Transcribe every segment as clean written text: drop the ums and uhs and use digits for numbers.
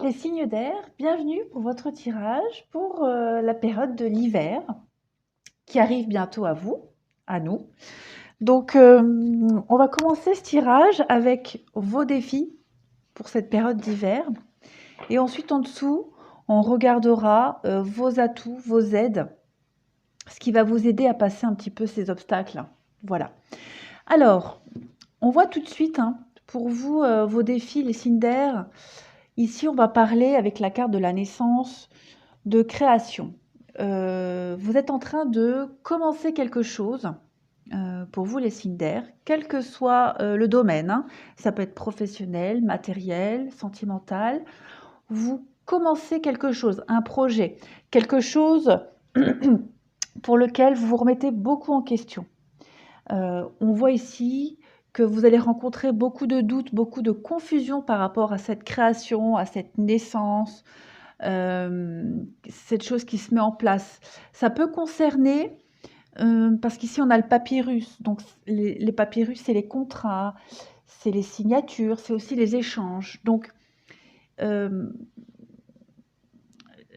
Les signes d'air, bienvenue pour votre tirage pour la période de l'hiver qui arrive bientôt à vous, à nous. Donc, on va commencer ce tirage avec vos défis pour cette période d'hiver. Et ensuite, en dessous, on regardera vos atouts, vos aides, ce qui va vous aider à passer un petit peu ces obstacles. Voilà. Alors, on voit tout de suite, hein, pour vous, vos défis, les signes d'air. Ici, on va parler avec la carte de la naissance de création. Vous êtes en train de commencer quelque chose, pour vous les signes d'air, quel que soit le domaine, hein. Ça peut être professionnel, matériel, sentimental. Vous commencez quelque chose, un projet, quelque chose pour lequel vous vous remettez beaucoup en question. On voit ici que vous allez rencontrer beaucoup de doutes, beaucoup de confusion par rapport à cette création, à cette naissance, cette chose qui se met en place. Ça peut concerner, parce qu'ici on a le papyrus, donc les papyrus, c'est les contrats, c'est les signatures, c'est aussi les échanges. Donc, il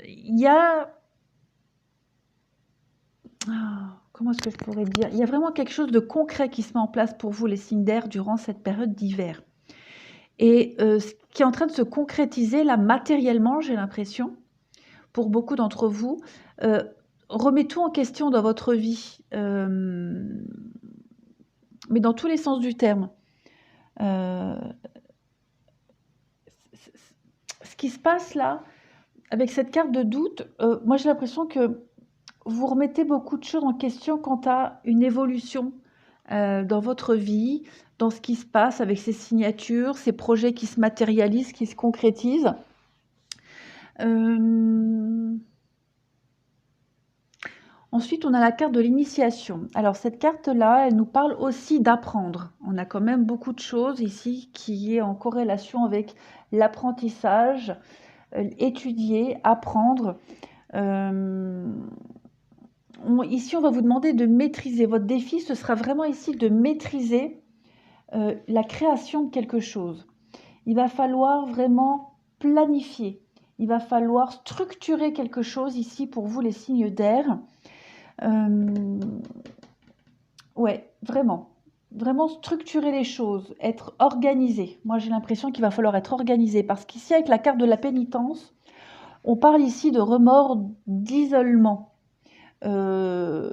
y a comment est-ce que je pourrais dire? Il y a vraiment quelque chose de concret qui se met en place pour vous, les signes d'air, durant cette période d'hiver. Et ce qui est en train de se concrétiser là, matériellement, j'ai l'impression, pour beaucoup d'entre vous. Remet tout en question dans votre vie, mais dans tous les sens du terme. Ce qui se passe là, avec cette carte de doute, moi j'ai l'impression que vous remettez beaucoup de choses en question quant à une évolution dans votre vie, dans ce qui se passe avec ces signatures, ces projets qui se matérialisent, qui se concrétisent. Ensuite, on a la carte de l'initiation. Alors cette carte-là, elle nous parle aussi d'apprendre. On a quand même beaucoup de choses ici qui est en corrélation avec l'apprentissage, étudier, apprendre. Ici, on va vous demander de maîtriser. Votre défi, ce sera vraiment ici de maîtriser la création de quelque chose. Il va falloir vraiment planifier. Il va falloir structurer quelque chose ici pour vous, les signes d'air. Ouais, vraiment. Vraiment structurer les choses, être organisé. Moi, j'ai l'impression qu'il va falloir être organisé parce qu'ici, avec la carte de la pénitence, on parle ici de remords, d'isolement, de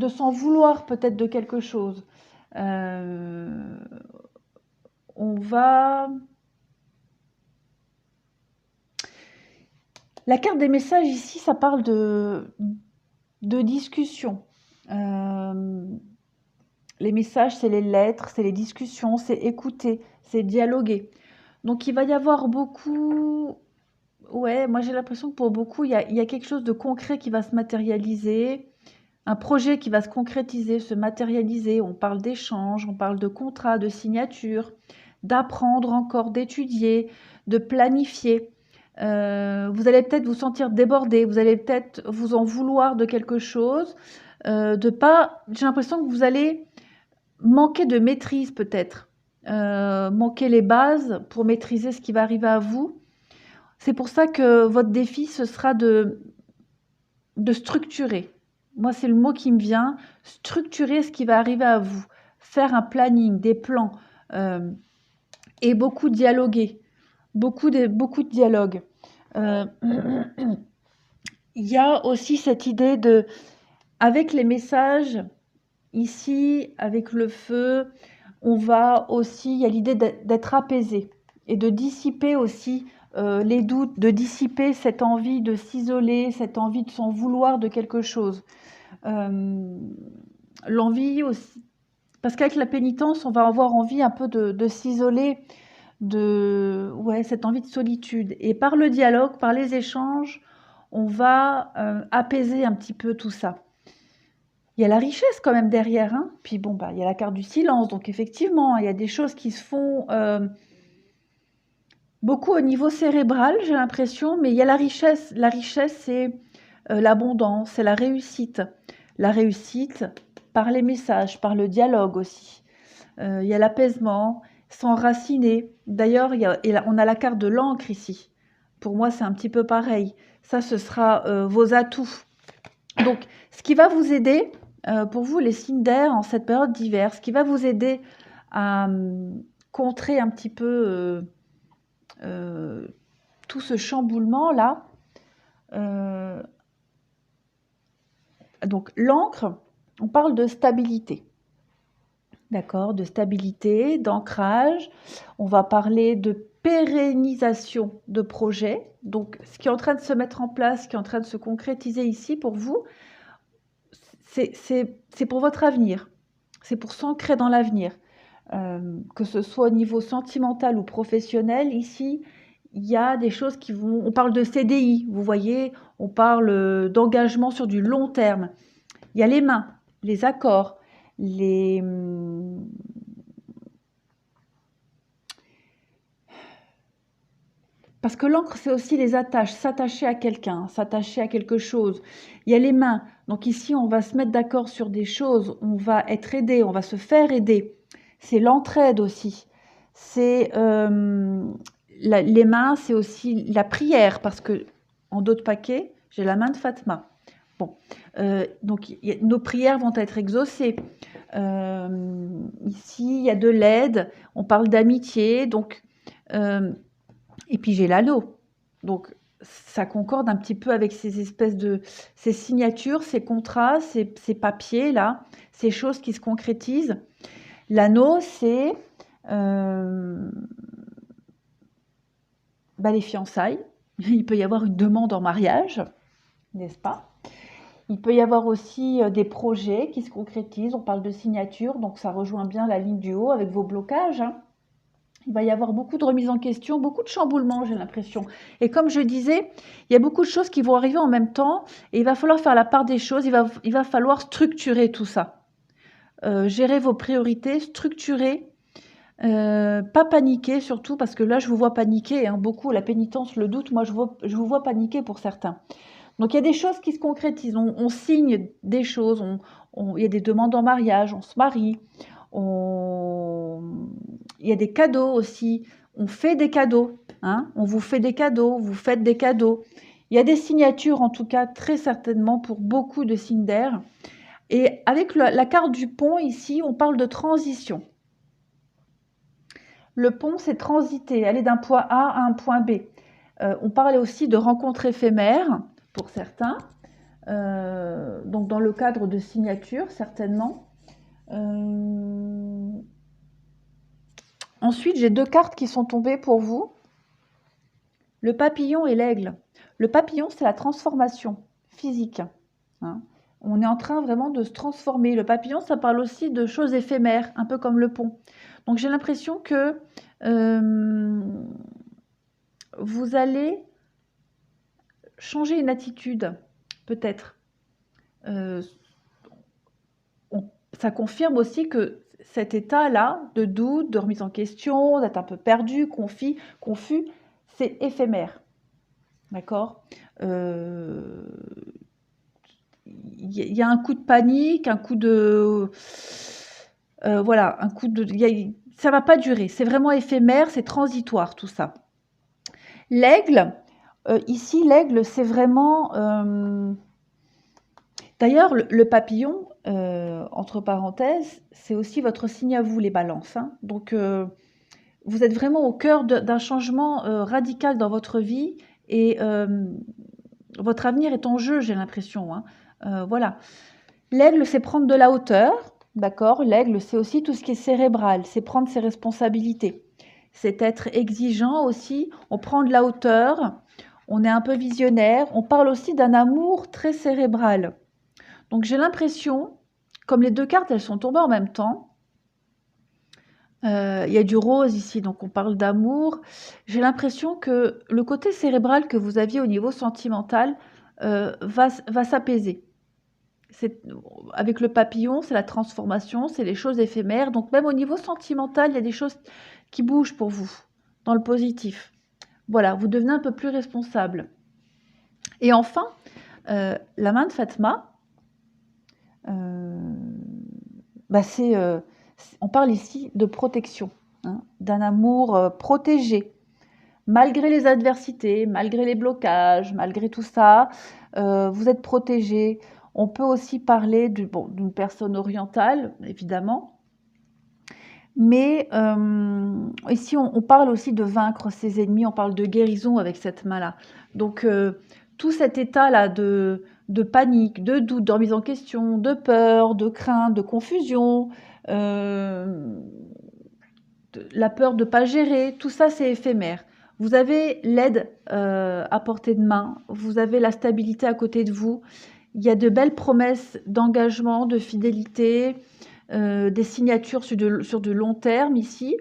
s'en vouloir peut-être de quelque chose. On va... La carte des messages ici, ça parle de discussion. Les messages, c'est les lettres, c'est les discussions, c'est écouter, c'est dialoguer. Donc il va y avoir beaucoup... Ouais, moi j'ai l'impression que pour beaucoup, il y a quelque chose de concret qui va se matérialiser, un projet qui va se concrétiser, se matérialiser. On parle d'échange, on parle de contrat, de signature, d'apprendre encore, d'étudier, de planifier. Vous allez peut-être vous sentir débordé, vous allez peut-être vous en vouloir de quelque chose, de pas... J'ai l'impression que vous allez manquer de maîtrise peut-être, manquer les bases pour maîtriser ce qui va arriver à vous. C'est pour ça que votre défi, ce sera de structurer. Moi, c'est le mot qui me vient, structurer ce qui va arriver à vous, faire un planning, des plans, et beaucoup dialoguer, beaucoup de dialogue. Il y a aussi cette idée de, avec les messages, ici, avec le feu, on va aussi, il y a l'idée d'être apaisé et de dissiper aussi les doutes, de dissiper cette envie de s'isoler, cette envie de s'en vouloir de quelque chose. L'envie aussi, parce qu'avec la pénitence, on va avoir envie un peu de s'isoler, cette envie de solitude. Et par le dialogue, par les échanges, on va apaiser un petit peu tout ça. Il y a la richesse quand même derrière, hein. Puis bon, il y a la carte du silence, donc effectivement, il y a des choses qui se font beaucoup au niveau cérébral, j'ai l'impression, mais il y a la richesse. La richesse, c'est l'abondance, c'est la réussite. La réussite par les messages, par le dialogue aussi. Il y a l'apaisement, s'enraciner. D'ailleurs, on a la carte de l'encre ici. Pour moi, c'est un petit peu pareil. Ça, ce sera vos atouts. Donc, ce qui va vous aider, pour vous, les signes d'air, en cette période d'hiver, ce qui va vous aider à contrer un petit peu tout ce chamboulement-là. Donc, l'encre, on parle de stabilité. D'accord, de stabilité, d'ancrage. On va parler de pérennisation de projet. Donc, ce qui est en train de se mettre en place, ce qui est en train de se concrétiser ici pour vous, c'est pour votre avenir. C'est pour s'ancrer dans l'avenir. Que ce soit au niveau sentimental ou professionnel, ici, il y a des choses qui vont... On parle de CDI, vous voyez, on parle d'engagement sur du long terme. Il y a les mains, les accords, les... Parce que l'encre, c'est aussi les attaches, s'attacher à quelqu'un, s'attacher à quelque chose. Il y a les mains. Donc ici, on va se mettre d'accord sur des choses, on va être aidé, on va se faire aider. C'est l'entraide aussi. C'est les mains, c'est aussi la prière, parce que en d'autres paquets, j'ai la main de Fatma. Bon, donc nos prières vont être exaucées. Ici, il y a de l'aide, on parle d'amitié, donc... et puis j'ai l'anneau. Donc ça concorde un petit peu avec ces espèces de... ces signatures, ces contrats, ces papiers-là, ces choses qui se concrétisent. L'anneau, c'est les fiançailles. Il peut y avoir une demande en mariage, n'est-ce pas? Il peut y avoir aussi des projets qui se concrétisent. On parle de signature, donc ça rejoint bien la ligne du haut avec vos blocages, hein. Il va y avoir beaucoup de remises en question, beaucoup de chamboulements, j'ai l'impression. Et comme je disais, il y a beaucoup de choses qui vont arriver en même temps et il va falloir faire la part des choses, il va falloir structurer tout ça. Gérer vos priorités, structurer, pas paniquer surtout, parce que là, je vous vois paniquer, hein, beaucoup, la pénitence, le doute, moi, je vous vois paniquer pour certains. Donc, il y a des choses qui se concrétisent, on signe des choses, il y a des demandes en mariage, on se marie, il y a des cadeaux aussi, on fait des cadeaux, hein, on vous fait des cadeaux, vous faites des cadeaux. Il y a des signatures, en tout cas, très certainement, pour beaucoup de signes d'air. Et avec la carte du pont, ici, on parle de transition. Le pont, c'est transiter, aller d'un point A à un point B. On parle aussi de rencontres éphémères, pour certains. Donc, dans le cadre de signature, certainement. Ensuite, j'ai deux cartes qui sont tombées pour vous. Le papillon et l'aigle. Le papillon, c'est la transformation physique, hein. On est en train vraiment de se transformer. Le papillon, ça parle aussi de choses éphémères, un peu comme le pont. Donc, j'ai l'impression que vous allez changer une attitude, peut-être. Ça confirme aussi que cet état-là de doute, de remise en question, d'être un peu perdu, confus, c'est éphémère. D'accord? Il y a un coup de panique, un coup de... voilà, un coup de... ça va pas durer. C'est vraiment éphémère, c'est transitoire tout ça. L'aigle, ici, l'aigle, c'est vraiment... D'ailleurs, le papillon, entre parenthèses, c'est aussi votre signe à vous, les balances, hein. Donc, vous êtes vraiment au cœur d'un changement radical dans votre vie et votre avenir est en jeu, j'ai l'impression, hein. Voilà. L'aigle, c'est prendre de la hauteur, d'accord? L'aigle, c'est aussi tout ce qui est cérébral, c'est prendre ses responsabilités. C'est être exigeant aussi, on prend de la hauteur, on est un peu visionnaire, on parle aussi d'un amour très cérébral. Donc j'ai l'impression, comme les deux cartes, elles sont tombées en même temps, il y a du rose ici, donc on parle d'amour. J'ai l'impression que le côté cérébral que vous aviez au niveau sentimental va s'apaiser. Avec le papillon, c'est la transformation, c'est les choses éphémères. Donc même au niveau sentimental, il y a des choses qui bougent pour vous, dans le positif. Voilà, vous devenez un peu plus responsable. Et enfin, la main de Fatma, on parle ici de protection. hein, d'un amour protégé. Malgré les adversités, malgré les blocages, malgré tout ça, vous êtes protégé. On peut aussi parler d'une personne orientale, évidemment. Mais ici, on parle aussi de vaincre ses ennemis, on parle de guérison avec cette main-là. Donc, tout cet état-là de panique, de doute, de remise en question, de peur, de crainte, de confusion, la peur de ne pas gérer, tout ça, c'est éphémère. Vous avez l'aide à portée de main, vous avez la stabilité à côté de vous. Il y a de belles promesses d'engagement, de fidélité, des signatures sur de long terme ici,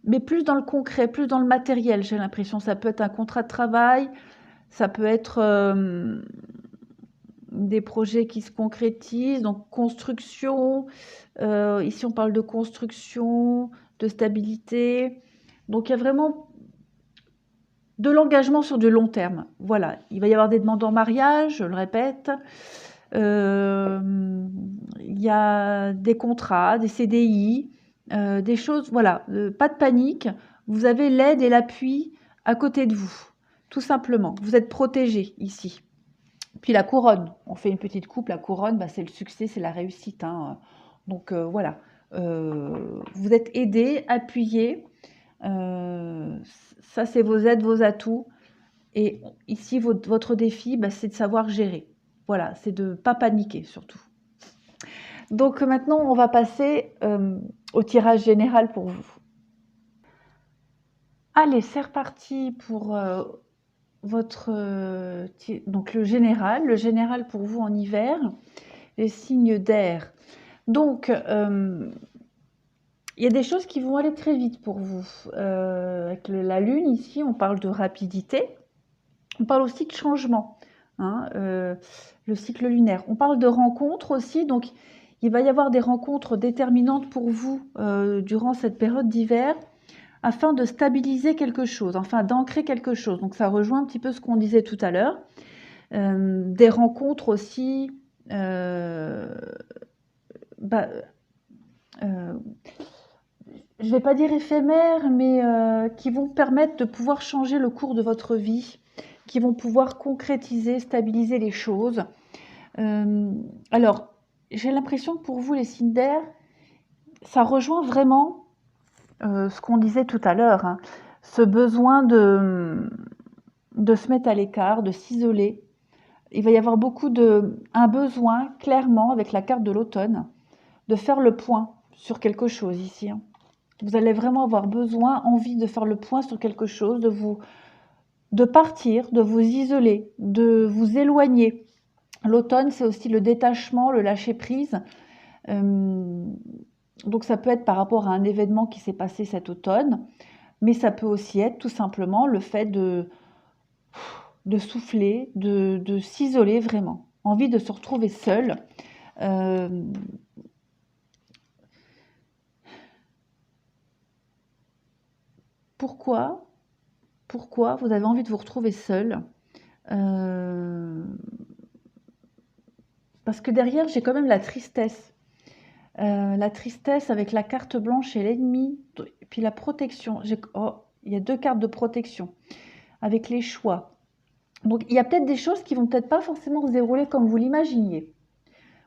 mais plus dans le concret, plus dans le matériel, j'ai l'impression. Ça peut être un contrat de travail, ça peut être des projets qui se concrétisent, donc construction. Ici, on parle de construction, de stabilité. Donc, il y a vraiment de l'engagement sur du long terme. Voilà, il va y avoir des demandes en mariage, je le répète. Il y a des contrats, des CDI, des choses, voilà, pas de panique. Vous avez l'aide et l'appui à côté de vous, tout simplement. Vous êtes protégé ici. Puis la couronne, on fait une petite coupe, la couronne, bah, c'est le succès, c'est la réussite, hein. Donc voilà, vous êtes aidé, appuyé. Ça, c'est vos aides, vos atouts. Et ici, votre défi, bah, c'est de savoir gérer. Voilà, c'est de ne pas paniquer surtout. Donc maintenant, on va passer au tirage général pour vous. Allez, c'est reparti pour votre... donc le général pour vous en hiver, les signes d'air. Donc, il y a des choses qui vont aller très vite pour vous. Avec la lune, ici, on parle de rapidité. On parle aussi de changement, hein, le cycle lunaire. On parle de rencontres aussi, donc il va y avoir des rencontres déterminantes pour vous durant cette période d'hiver afin de stabiliser quelque chose, enfin d'ancrer quelque chose. Donc ça rejoint un petit peu ce qu'on disait tout à l'heure. Des rencontres aussi, je ne vais pas dire éphémères, mais qui vont permettre de pouvoir changer le cours de votre vie, qui vont pouvoir concrétiser, stabiliser les choses. Alors, j'ai l'impression que pour vous, les signes d'air, ça rejoint vraiment ce qu'on disait tout à l'heure, hein, ce besoin de se mettre à l'écart, de s'isoler. Il va y avoir un besoin, clairement, avec la carte de l'automne, de faire le point sur quelque chose ici, hein. Vous allez vraiment avoir besoin, envie de faire le point sur quelque chose, de partir, de vous isoler, de vous éloigner. L'automne, c'est aussi le détachement, le lâcher-prise. Donc ça peut être par rapport à un événement qui s'est passé cet automne, mais ça peut aussi être tout simplement le fait de souffler, de s'isoler vraiment. Envie de se retrouver seul. Pourquoi vous avez envie de vous retrouver seul? Parce que derrière, j'ai quand même la tristesse. La tristesse avec la carte blanche et l'ennemi, puis la protection. Il y a 2 cartes de protection avec les choix. Donc, il y a peut-être des choses qui vont peut-être pas forcément se dérouler comme vous l'imaginiez.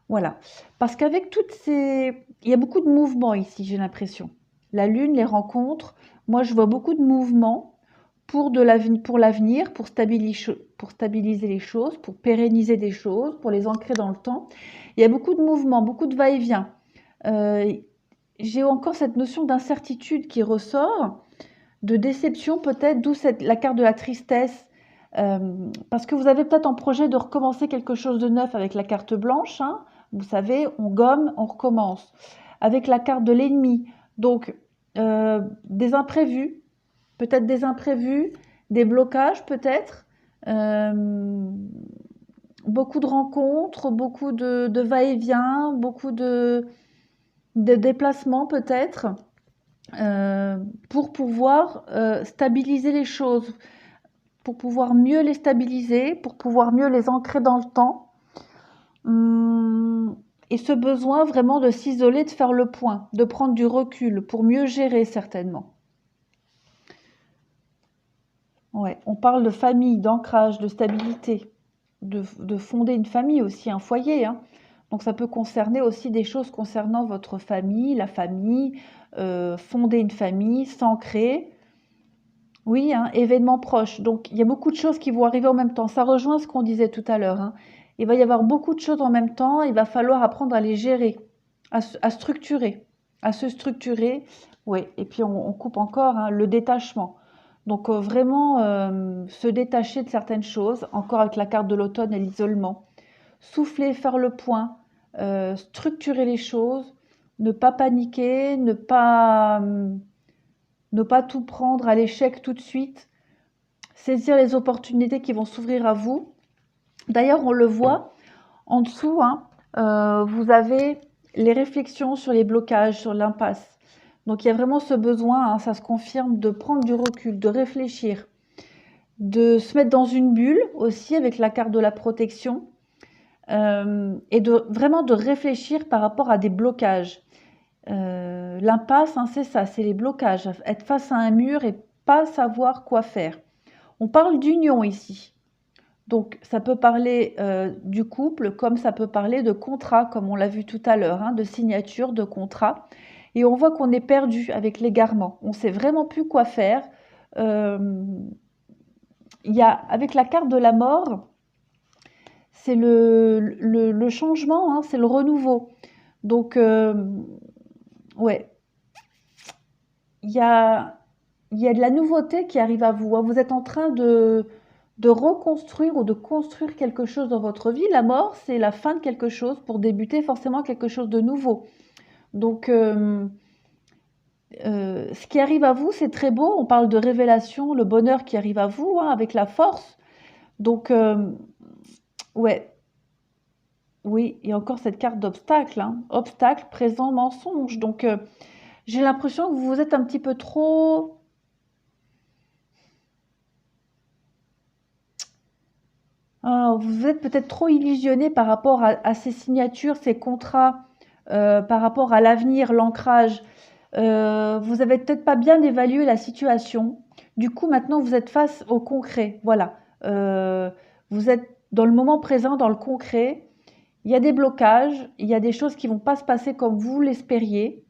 Voilà. Parce qu'avec toutes ces... Il y a beaucoup de mouvements ici, j'ai l'impression. La lune, les rencontres. Moi, je vois beaucoup de mouvements pour l'avenir, pour stabiliser les choses, pour pérenniser des choses, pour les ancrer dans le temps. Il y a beaucoup de mouvements, beaucoup de va-et-vient. J'ai encore cette notion d'incertitude qui ressort, de déception peut-être, d'où la carte de la tristesse, parce que vous avez peut-être en projet de recommencer quelque chose de neuf avec la carte blanche, hein. Vous savez, on gomme, on recommence. Avec la carte de l'ennemi, donc des imprévus, peut-être des imprévus, des blocages peut-être, beaucoup de rencontres, beaucoup de va-et-vient, beaucoup de déplacements peut-être, pour pouvoir stabiliser les choses, pour pouvoir mieux les stabiliser, pour pouvoir mieux les ancrer dans le temps. et ce besoin vraiment de s'isoler, de faire le point, de prendre du recul pour mieux gérer certainement. Ouais, on parle de famille, d'ancrage, de stabilité, de fonder une famille aussi, un foyer, hein. Donc ça peut concerner aussi des choses concernant votre famille, la famille, fonder une famille, s'ancrer. Oui, hein, événements proches. Donc il y a beaucoup de choses qui vont arriver en même temps. Ça rejoint ce qu'on disait tout à l'heure, hein. Il va y avoir beaucoup de choses en même temps. Il va falloir apprendre à les gérer, à structurer, à se structurer. Oui, et puis on coupe encore, hein, le détachement. Donc vraiment se détacher de certaines choses, encore avec la carte de l'automne et l'isolement. Souffler, faire le point, structurer les choses, ne pas paniquer, ne pas tout prendre à l'échec tout de suite, saisir les opportunités qui vont s'ouvrir à vous. D'ailleurs, on le voit en dessous, hein, vous avez les réflexions sur les blocages, sur l'impasse. Donc il y a vraiment ce besoin, hein, ça se confirme, de prendre du recul, de réfléchir, de se mettre dans une bulle aussi avec la carte de la protection, et vraiment de réfléchir par rapport à des blocages. L'impasse, hein, c'est ça, c'est les blocages, être face à un mur et pas savoir quoi faire. On parle d'union ici. Donc ça peut parler du couple, comme ça peut parler de contrat, comme on l'a vu tout à l'heure, hein, de signature, de contrat. Et on voit qu'on est perdu avec l'égarement. On ne sait vraiment plus quoi faire. Il y a, avec la carte de la mort, c'est le changement, hein, c'est le renouveau. Donc, ouais, il y a, il y a de la nouveauté qui arrive à vous, hein. Vous êtes en train de reconstruire ou de construire quelque chose dans votre vie. La mort, c'est la fin de quelque chose pour débuter forcément quelque chose de nouveau. Donc, ce qui arrive à vous, c'est très beau. On parle de révélation, le bonheur qui arrive à vous, hein, avec la force. Donc, ouais, oui, et encore cette carte d'obstacle, hein. Obstacle, présent, mensonge. Donc, j'ai l'impression que vous êtes un petit peu trop... vous êtes peut-être trop illusionné par rapport à ces signatures, ces contrats, par rapport à l'avenir, l'ancrage. Vous avez peut-être pas bien évalué la situation. Du coup, maintenant, vous êtes face au concret. Voilà. Vous êtes dans le moment présent, dans le concret. Il y a des blocages, il y a des choses qui vont pas se passer comme vous l'espériez.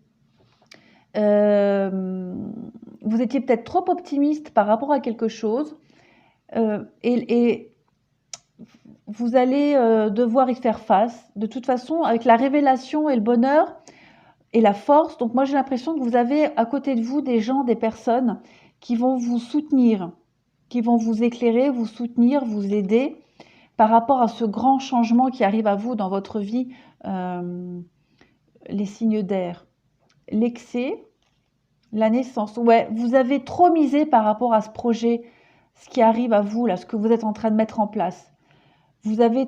Vous étiez peut-être trop optimiste par rapport à quelque chose. Et vous allez devoir y faire face. De toute façon, avec la révélation et le bonheur et la force, donc moi j'ai l'impression que vous avez à côté de vous des gens, des personnes qui vont vous soutenir, qui vont vous éclairer, vous soutenir, vous aider par rapport à ce grand changement qui arrive à vous dans votre vie, les signes d'air. L'excès, la naissance. Ouais, vous avez trop misé par rapport à ce projet, ce qui arrive à vous, là, ce que vous êtes en train de mettre en place. Vous avez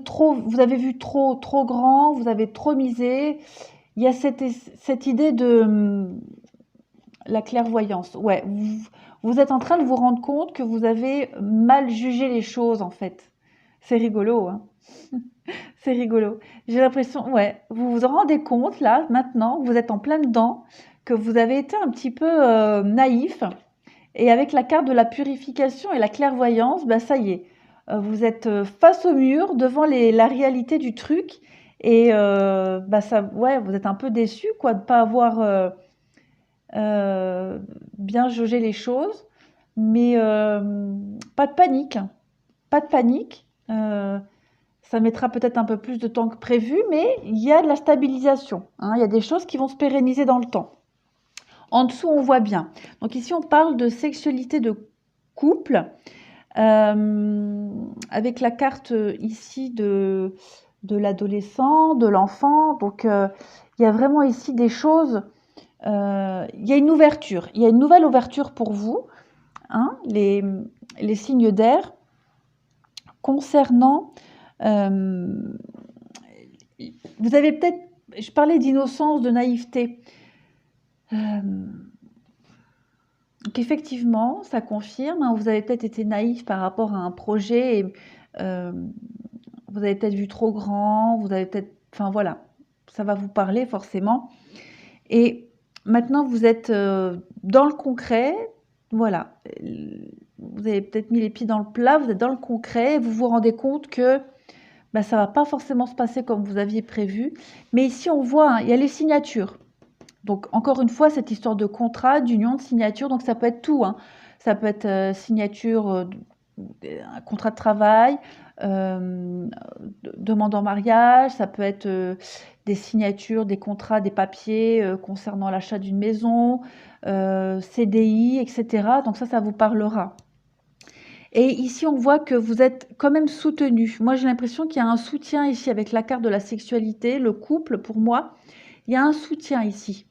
vu trop grand, vous avez trop misé. Il y a cette idée de la clairvoyance. Ouais, vous êtes en train de vous rendre compte que vous avez mal jugé les choses, en fait. C'est rigolo, hein. C'est rigolo. J'ai l'impression, ouais, vous vous en rendez compte, là, maintenant, vous êtes en plein dedans, que vous avez été un petit peu naïf. Et avec la carte de la purification et la clairvoyance, bah ça y est, vous êtes face au mur, devant la réalité du truc. Et bah ça, ouais, vous êtes un peu déçu, quoi, de ne pas avoir bien jaugé les choses. Mais pas de panique. Pas de panique. Ça mettra peut-être un peu plus de temps que prévu, mais il y a de la stabilisation, hein. Il y a des choses qui vont se pérenniser dans le temps. En dessous, on voit bien. Donc ici, on parle de sexualité de couple, avec la carte ici de l'adolescent, de l'enfant. Donc, il y a vraiment ici des choses. Il y a une ouverture. Il y a une nouvelle ouverture pour vous, hein, les signes d'air, concernant... vous avez peut-être... Je parlais d'innocence, de naïveté. Donc effectivement, ça confirme, hein, vous avez peut-être été naïf par rapport à un projet et vous avez peut-être vu trop grand, vous avez peut-être... Enfin voilà, ça va vous parler forcément. Et maintenant, vous êtes dans le concret. Voilà. Vous avez peut-être mis les pieds dans le plat, vous êtes dans le concret, et vous vous rendez compte que bah, ça ne va pas forcément se passer comme vous aviez prévu. Mais ici, on voit, hein, il y a les signatures. Donc, encore une fois, cette histoire de contrat, d'union, de signature, donc ça peut être tout, hein. Ça peut être signature, un contrat de travail, demande en mariage, ça peut être des signatures, des contrats, des papiers concernant l'achat d'une maison, CDI, etc. Donc ça vous parlera. Et ici, on voit que vous êtes quand même soutenu. Moi, j'ai l'impression qu'il y a un soutien ici avec la carte de la sexualité, le couple, pour moi. Il y a un soutien ici.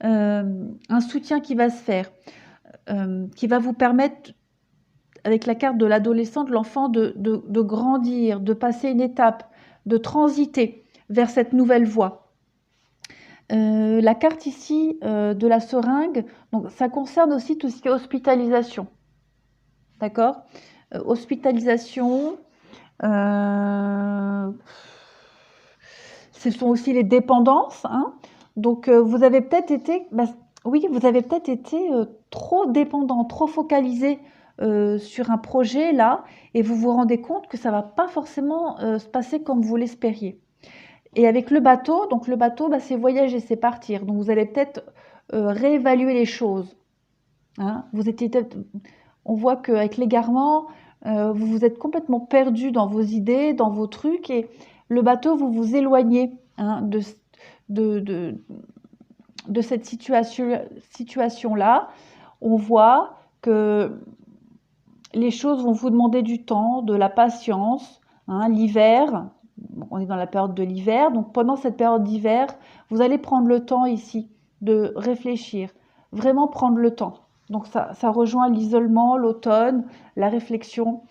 Un soutien qui va se faire, qui va vous permettre, avec la carte de l'adolescent, de l'enfant, de grandir, de passer une étape, de transiter vers cette nouvelle voie. La carte ici de la seringue, donc ça concerne aussi tout ce qui est hospitalisation. D'accord? Hospitalisation, ce sont aussi les dépendances, hein. Donc vous avez peut-être été, oui, vous avez peut-être été trop dépendant, trop focalisé sur un projet là, et vous vous rendez compte que ça va pas forcément se passer comme vous l'espériez. Et avec le bateau, donc le bateau, c'est voyager, c'est partir. Donc vous allez peut-être réévaluer les choses, hein. Vous étiez on voit qu'avec l'égarement, vous vous êtes complètement perdu dans vos idées, dans vos trucs, et le bateau, vous vous éloignez, hein, de cette situation-là. On voit que les choses vont vous demander du temps, de la patience, hein. L'hiver, on est dans la période de l'hiver, donc pendant cette période d'hiver, vous allez prendre le temps ici de réfléchir, vraiment prendre le temps. Donc ça rejoint l'isolement, l'automne, la réflexion.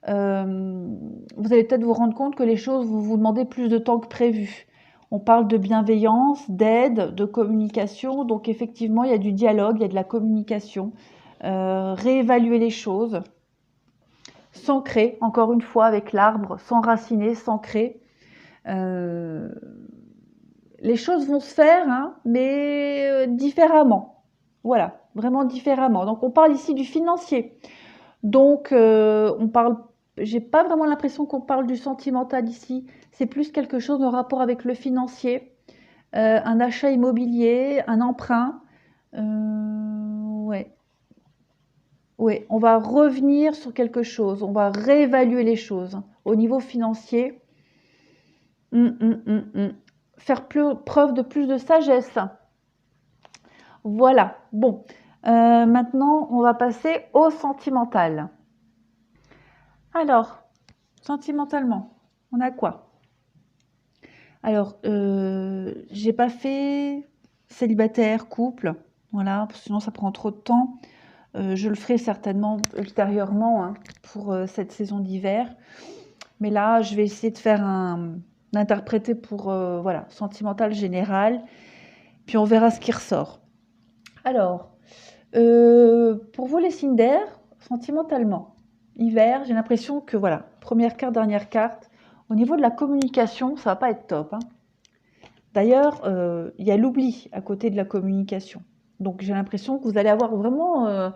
Vous allez peut-être vous rendre compte que les choses vous demandez plus de temps que prévu. On parle de bienveillance, d'aide, de communication. Donc effectivement, il y a du dialogue, il y a de la communication. Réévaluer les choses. S'ancrer, encore une fois, avec l'arbre, s'enraciner, s'ancrer. Les choses vont se faire, hein, mais différemment. Voilà, vraiment différemment. Donc on parle ici du financier. Donc j'ai pas vraiment l'impression qu'on parle du sentimental ici. C'est plus quelque chose en rapport avec le financier, un achat immobilier, un emprunt. Ouais. Ouais, on va revenir sur quelque chose, on va réévaluer les choses au niveau financier. Faire preuve de plus de sagesse. Voilà. Bon, maintenant, on va passer au sentimental. Alors, sentimentalement, on a quoi? Alors, j'ai pas fait célibataire, couple, voilà, parce que sinon ça prend trop de temps. Je le ferai certainement ultérieurement, hein, pour cette saison d'hiver. Mais là, je vais essayer de faire d'interpréter pour voilà, sentimental général. Puis on verra ce qui ressort. Alors, pour vous les signes d'air, sentimentalement, hiver, j'ai l'impression que voilà, première carte, dernière carte, au niveau de la communication, ça va pas être top, hein. D'ailleurs, il y a l'oubli à côté de la communication. Donc j'ai l'impression que vous allez avoir vraiment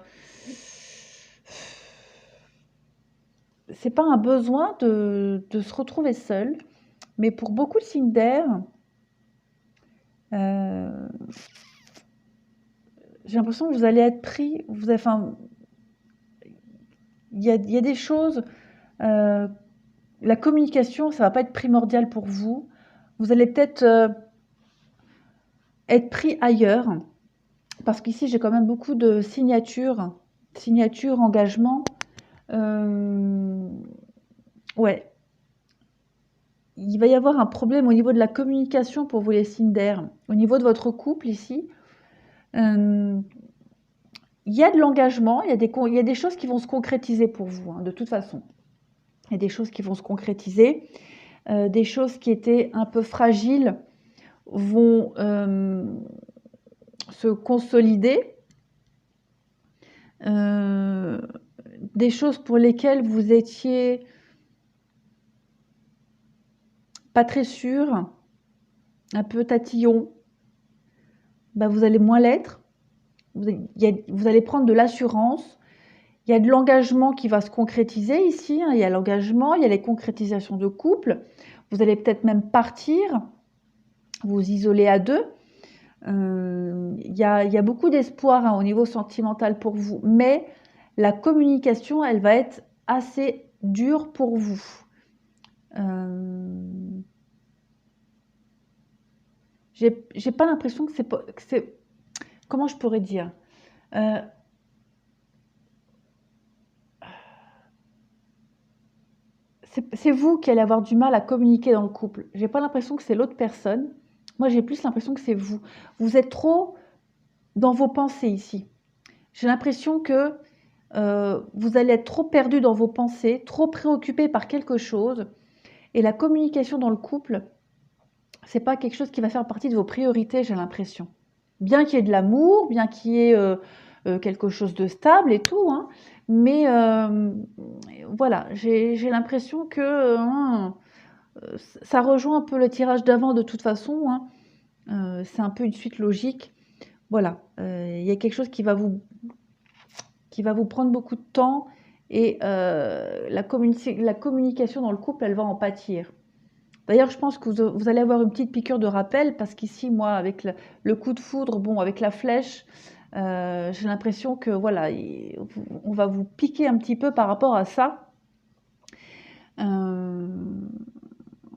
c'est pas un besoin de se retrouver seul, mais pour beaucoup de signes d'air, j'ai l'impression que vous allez être pris, enfin, il y a des choses, la communication, ça va pas être primordial pour vous. Vous allez peut-être être pris ailleurs, parce qu'ici j'ai quand même beaucoup de signatures, engagement. Ouais, il va y avoir un problème au niveau de la communication pour vous les signes d'air. Au niveau de votre couple ici, il y a de l'engagement, il y a des choses qui vont se concrétiser pour vous, hein, de toute façon. Il y a des choses qui vont se concrétiser. Des choses qui étaient un peu fragiles vont se consolider. Des choses pour lesquelles vous étiez pas très sûr, un peu tatillon, bah, vous allez moins l'être. Vous allez prendre de l'assurance. Il y a de l'engagement qui va se concrétiser ici, hein. Il y a l'engagement, il y a les concrétisations de couple. Vous allez peut-être même partir, vous isoler à deux. Il y a beaucoup d'espoir, hein, au niveau sentimental pour vous, mais la communication, elle va être assez dure pour vous. J'ai pas l'impression que c'est... Comment je pourrais dire? C'est vous qui allez avoir du mal à communiquer dans le couple. J'ai pas l'impression que c'est l'autre personne. Moi, j'ai plus l'impression que c'est vous. Vous êtes trop dans vos pensées ici. J'ai l'impression que vous allez être trop perdu dans vos pensées, trop préoccupé par quelque chose. Et la communication dans le couple, c'est pas quelque chose qui va faire partie de vos priorités, j'ai l'impression. Bien qu'il y ait de l'amour, bien qu'il y ait quelque chose de stable et tout, hein, mais voilà, j'ai l'impression que ça rejoint un peu le tirage d'avant de toute façon, hein. C'est un peu une suite logique. Voilà, il y a quelque chose qui va vous prendre beaucoup de temps et la communication dans le couple, elle va en pâtir. D'ailleurs, je pense que vous allez avoir une petite piqûre de rappel parce qu'ici, moi, avec le coup de foudre, bon, avec la flèche, j'ai l'impression que voilà, on va vous piquer un petit peu par rapport à ça.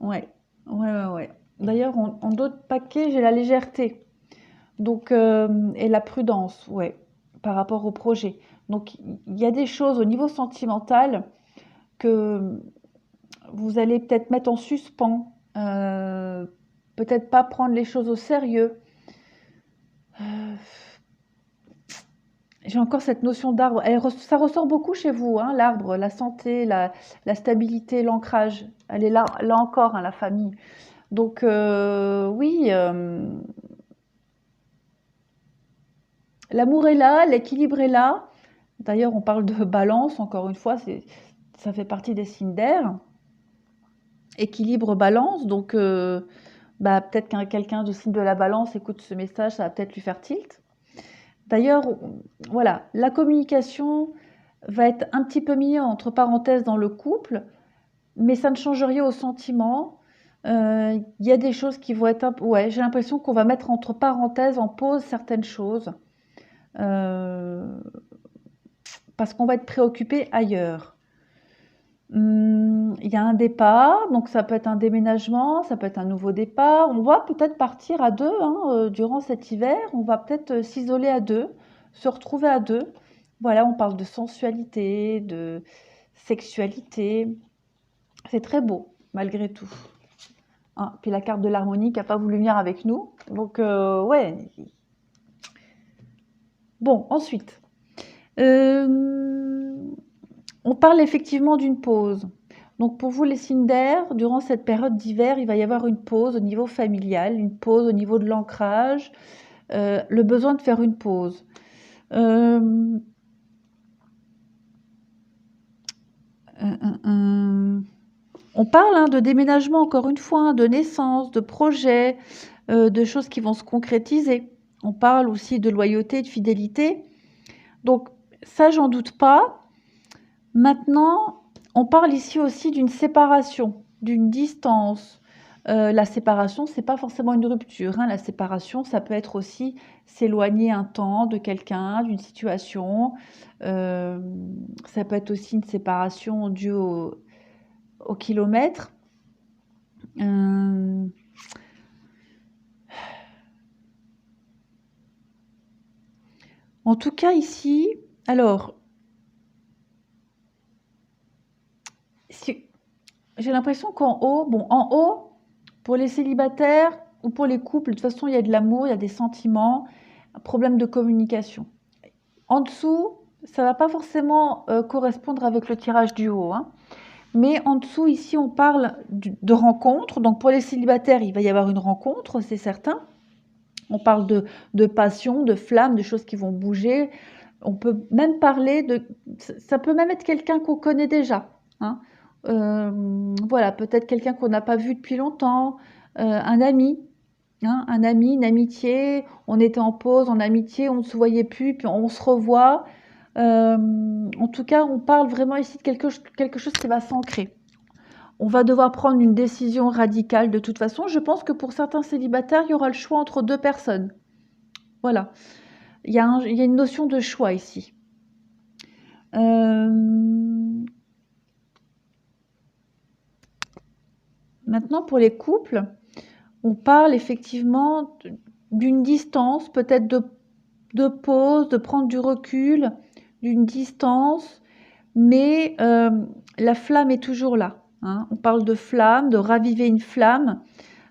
Ouais, ouais, ouais, ouais. D'ailleurs, en d'autres paquets, j'ai la légèreté. Donc, et la prudence, ouais, par rapport au projet. Donc, il y a des choses au niveau sentimental que vous allez peut-être mettre en suspens, peut-être pas prendre les choses au sérieux. Euh, j'ai encore cette notion d'arbre. Ça ressort beaucoup chez vous, hein, l'arbre, la santé, la stabilité, l'ancrage. Elle est là encore, hein, la famille. Donc, oui, l'amour est là, l'équilibre est là. D'ailleurs, on parle de balance, encore une fois, ça fait partie des signes d'air. Équilibre, balance, donc bah, peut-être qu'un quelqu'un de signe de la balance écoute ce message, ça va peut-être lui faire tilt. D'ailleurs, voilà, la communication va être un petit peu mise entre parenthèses dans le couple, mais ça ne change rien au sentiment. Il y a des choses qui vont être ouais, j'ai l'impression qu'on va mettre entre parenthèses, en pause certaines choses, euh, parce qu'on va être préoccupé ailleurs. Il y a un départ, donc ça peut être un déménagement, ça peut être un nouveau départ. On va peut-être partir à deux, hein, durant cet hiver. On va peut-être s'isoler à deux, se retrouver à deux. Voilà, on parle de sensualité, de sexualité. C'est très beau, malgré tout, hein. Puis la carte de l'harmonie n'a pas voulu venir avec nous. Donc, ouais. Bon, ensuite. On parle effectivement d'une pause. Donc pour vous les signes d'air, durant cette période d'hiver, il va y avoir une pause au niveau familial, une pause au niveau de l'ancrage, le besoin de faire une pause. Euh, on parle, hein, de déménagement, encore une fois, hein, de naissance, de projets, de choses qui vont se concrétiser. On parle aussi de loyauté, de fidélité. Donc ça, j'en doute pas. Maintenant, on parle ici aussi d'une séparation, d'une distance. La séparation, c'est pas forcément une rupture, hein. La séparation, ça peut être aussi s'éloigner un temps de quelqu'un, d'une situation. Euh, Ça peut être aussi une séparation due au kilomètre. Euh, En tout cas, ici, alors, j'ai l'impression qu'en haut, bon, en haut, pour les célibataires ou pour les couples, de toute façon, il y a de l'amour, il y a des sentiments, un problème de communication. En dessous, ça ne va pas forcément correspondre avec le tirage du haut, hein. Mais en dessous, ici, on parle de rencontre. Donc, pour les célibataires, il va y avoir une rencontre, c'est certain. On parle de passion, de flamme, de choses qui vont bouger. On peut même parler de... Ça peut même être quelqu'un qu'on connaît déjà, hein. Voilà, peut-être quelqu'un qu'on n'a pas vu depuis longtemps, un ami. hein, un ami, une amitié, on était en pause, en amitié, on ne se voyait plus, puis on se revoit. En tout cas, on parle vraiment ici de quelque chose qui va s'ancrer. On va devoir prendre une décision radicale de toute façon. Je pense que pour certains célibataires, il y aura le choix entre deux personnes. Voilà. Il y a une notion de choix ici. Maintenant, pour les couples, on parle effectivement d'une distance, peut-être de pause, de prendre du recul, d'une distance, mais la flamme est toujours là. Hein. On parle de flamme, de raviver une flamme,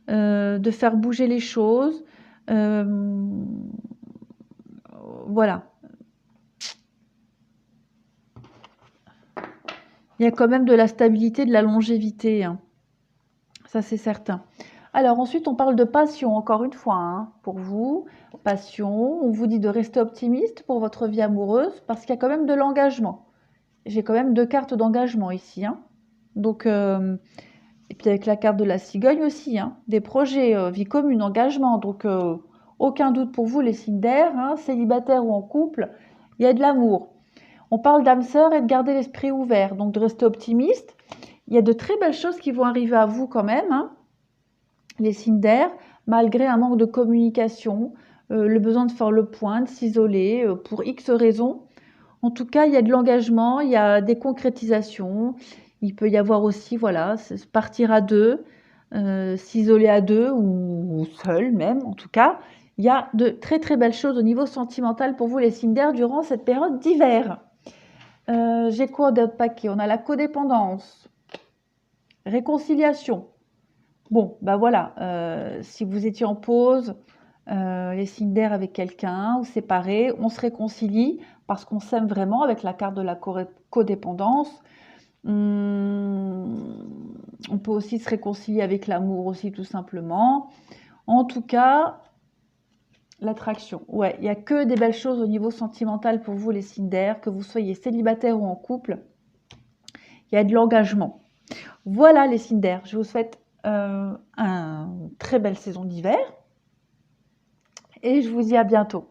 de faire bouger les choses. Voilà. Il y a quand même de la stabilité, de la longévité. Hein. Ça, c'est certain. Alors ensuite, on parle de passion, encore une fois, hein, pour vous. Passion, on vous dit de rester optimiste pour votre vie amoureuse, parce qu'il y a quand même de l'engagement. J'ai quand même 2 cartes d'engagement ici. Hein. Donc, et puis avec la carte de la cigogne aussi, hein, des projets, vie commune, engagement. Donc, aucun doute pour vous, les signes d'air, hein, célibataires ou en couple, il y a de l'amour. On parle d'âme sœur et de garder l'esprit ouvert, donc de rester optimiste. Il y a de très belles choses qui vont arriver à vous quand même, hein, les signes d'air, malgré un manque de communication, le besoin de faire le point, de s'isoler pour X raisons. En tout cas, il y a de l'engagement, il y a des concrétisations. Il peut y avoir aussi, voilà, partir à deux, s'isoler à deux ou seul même, en tout cas. Il y a de très très belles choses au niveau sentimental pour vous les signes d'air durant cette période d'hiver. J'ai quoi d'autre paquet? On a la codépendance, réconciliation. Bon, bah voilà, si vous étiez en pause, les signes d'air avec quelqu'un ou séparés, on se réconcilie parce qu'on s'aime vraiment avec la carte de la codépendance. On peut aussi se réconcilier avec l'amour aussi tout simplement. En tout cas, l'attraction. Ouais, il n'y a que des belles choses au niveau sentimental pour vous les signes d'air, que vous soyez célibataire ou en couple. Il y a de l'engagement. Voilà les signes d'air. Je vous souhaite une très belle saison d'hiver et je vous dis à bientôt.